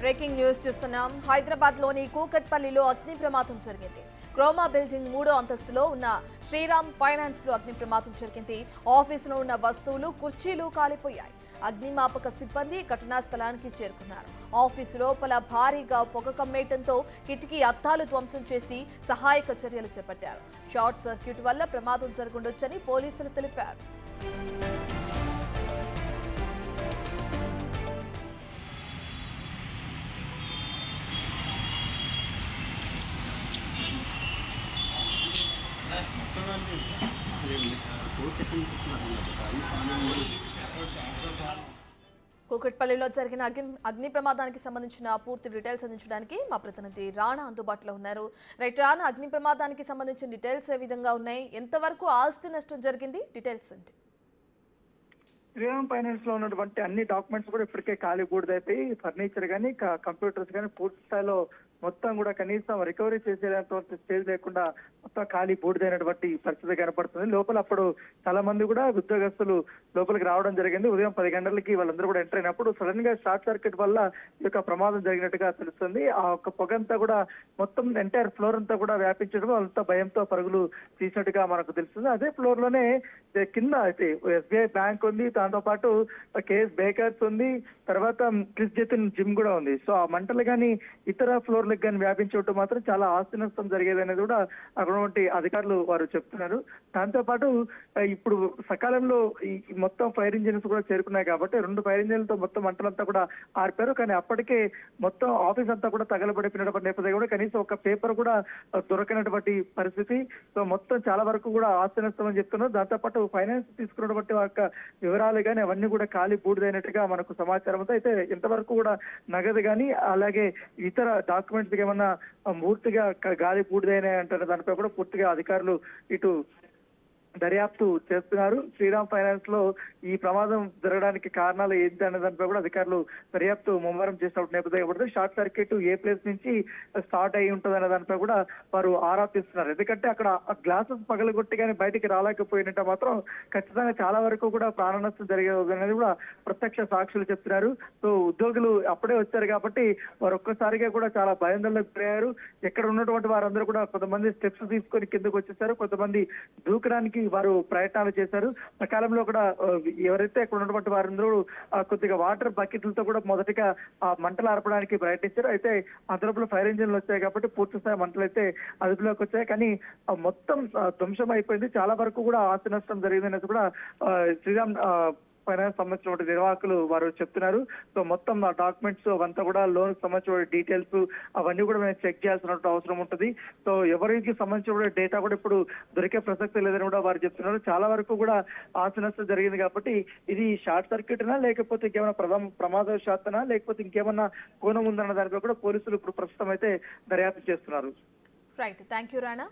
Breaking news చూస్తున్నాం. హైదరాబాద్ లోని కూకట్పల్లిలో అగ్ని ప్రమాదం జరిగింది. క్రోమా బిల్డింగ్ 3వ అంతస్తులో ఉన్న శ్రీరామ్ ఫైనాన్స్ లో అగ్ని ప్రమాదం జరిగింది. ఆఫీసులో ఉన్న వస్తువులు, కుర్చీలు కాలిపోయాయి. అగ్నిమాపక సిబ్బంది ఘటనా స్థలానికి చేరుకున్నారు. ఆఫీసు లోపల భారీగా పొగ కమ్మేయడంతో కిటికీ అద్దాలు ధ్వంసం చేసి సహాయక చర్యలు చేపట్టారు. షార్ట్ సర్క్యూట్ వల్ల ప్రమాదం జరుగుండొచ్చని పోలీసులు తెలిపారు. కూకట్పల్లిలో జరిగిన అగ్ని ప్రమాదానికి సంబంధించిన పూర్తి డీటెయిల్స్ అందించడానికి మా ప్రతినిధి రాణా అందుబాటులో ఉన్నారు. రైట్ రాణా, అగ్ని ప్రమాదానికి సంబంధించిన డీటెయిల్స్ ఏ విధంగా ఉన్నాయి? ఎంతవరకు ఆస్తి నష్టం జరిగింది? డీటెయిల్స్ ఏంటి? శ్రీరామ్ ఫైనాన్స్ లో ఉన్నటువంటి అన్ని డాక్యుమెంట్స్ కూడా ఇప్పటికే ఖాళీ బూడిదైపోయి, ఫర్నిచర్ కానీ కంప్యూటర్స్ కానీ పూర్తి స్థాయిలో మొత్తం కూడా కనీసం రికవరీ చేసేంత స్టేజ్ లేకుండా మొత్తం ఖాళీ బూడిదైనటువంటి పరిస్థితి కనపడుతుంది. లోపల అప్పుడు చాలా మంది కూడా ఉద్యోగస్తులు లోపలికి రావడం జరిగింది. ఉదయం 10 గంటలకి వాళ్ళందరూ కూడా ఎంటర్ అయినప్పుడు సడన్ గా షార్ట్ సర్క్యూట్ వల్ల ఈ యొక్క ప్రమాదం జరిగినట్టుగా తెలుస్తుంది. ఆ యొక్క పొగంతా కూడా మొత్తం ఎంటైర్ ఫ్లోర్ అంతా కూడా వ్యాపించడం, వాళ్ళంతా భయంతో పరుగులు తీసినట్టుగా మనకు తెలుస్తుంది. అదే ఫ్లోర్ లోనే కింద అయితే ఎస్బీఐ బ్యాంక్ ఉంది, దాంతో పాటు కేఎస్ బేకర్స్ ఉంది, తర్వాత క్రిస్ జతిన్ జిమ్ కూడా ఉంది. సో ఆ మంటలు కానీ ఇతర ఫ్లోర్లకు కానీ వ్యాపించడం మాత్రం చాలా ఆస్తి నష్టం జరిగేది అనేది కూడా అక్కడ అధికారులు వారు చెప్తున్నారు. దాంతో పాటు ఇప్పుడు సకాలంలో ఈ మొత్తం ఫైర్ ఇంజిన్స్ కూడా చేరుకున్నాయి కాబట్టి 2 ఫైర్ ఇంజిన్లతో మొత్తం మంటలంతా కూడా ఆర్పారు. కానీ అప్పటికే మొత్తం ఆఫీస్ అంతా కూడా తగలబడిపోయినటువంటి నేపథ్యం కూడా కనీసం ఒక పేపర్ కూడా దొరకనటువంటి పరిస్థితి. సో మొత్తం చాలా వరకు కూడా ఆస్తి నష్టం అని చెప్తున్నారు. దాంతో పాటు ఫైనాన్స్ తీసుకున్నటువంటి యొక్క వివరాలు కానీ అవన్నీ కూడా ఖాళీ బూడిదైనట్టుగా మనకు సమాచారం అయితే ఇంతవరకు కూడా నగదు కానీ అలాగే ఇతర డాక్యుమెంట్స్ ఏమన్నా పూర్తిగా గాలి బూడిదైనాయి అంటారు. దానిపై కూడా పూర్తిగా అధికారులు ఇటు దర్యాప్తు చేస్తున్నారు. శ్రీరామ్ ఫైనాన్స్ లో ఈ ప్రమాదం జరగడానికి కారణాలు ఏంటి అనే దానిపై కూడా అధికారులు దర్యాప్తు ముమ్మరం చేసినప్పుడు నేపథ్యం షార్ట్ సర్క్యూట్ ఏ ప్లేస్ నుంచి స్టార్ట్ అయి ఉంటుంది అనే దానిపై కూడా వారు ఆరా తీస్తున్నారు. ఎందుకంటే అక్కడ గ్లాసెస్ పగలగొట్టి కానీ బయటికి రాలేకపోయినట్టు మాత్రం ఖచ్చితంగా చాలా వరకు కూడా ప్రాణ నష్టం జరిగేది అనేది కూడా ప్రత్యక్ష సాక్షులు చెప్తున్నారు. సో ఉద్యోగులు అప్పుడే వచ్చారు కాబట్టి వారు ఒక్కసారిగా కూడా చాలా భయాందోళనకు గురయ్యారు. ఎక్కడ ఉన్నటువంటి వారందరూ కూడా కొంతమంది స్టెప్స్ తీసుకొని కిందకు వచ్చేసారు, కొంతమంది దూకడానికి వారు ప్రయత్నాలు చేశారు. సకాలంలో కూడా ఎవరైతే అక్కడ ఉన్నటువంటి వారందరూ కొద్దిగా వాటర్ బకెట్లతో కూడా మొదటిగా ఆ మంటలు ఆర్పడానికి ప్రయత్నించారు. అయితే అదుపులో ఫైర్ ఇంజిన్లు వచ్చాయి కాబట్టి పూర్తి స్థాయి మంటలు అయితే అదుపులోకి వచ్చాయి. కానీ మొత్తం ధ్వంసం అయిపోయింది. చాలా వరకు కూడా ఆస్తి నష్టం జరిగిందనేది కూడా శ్రీరామ్ ఫైనాన్స్ సంబంధించిన నిర్వాహకులు వారు చెప్తున్నారు. సో మొత్తం ఆ డాక్యుమెంట్స్ అవంతా కూడా లోన్ సంబంధించిన డీటెయిల్స్ అవన్నీ కూడా మేము చెక్ చేయాల్సిన అవసరం ఉంటుంది. సో ఎవరికి సంబంధించిన డేటా కూడా ఇప్పుడు దొరికే ప్రసక్తి లేదని కూడా వారు చెప్తున్నారు. చాలా వరకు కూడా ఆస్తి నష్టం జరిగింది కాబట్టి ఇది షార్ట్ సర్క్యూట్నా లేకపోతే ఇంకేమైనా ప్రమాదవశాత్తనా లేకపోతే ఇంకేమన్నా కోణం ఉందన్న దానిపై కూడా పోలీసులు ఇప్పుడు ప్రస్తుతం అయితే దర్యాప్తు చేస్తున్నారు. Right, thank you Rana.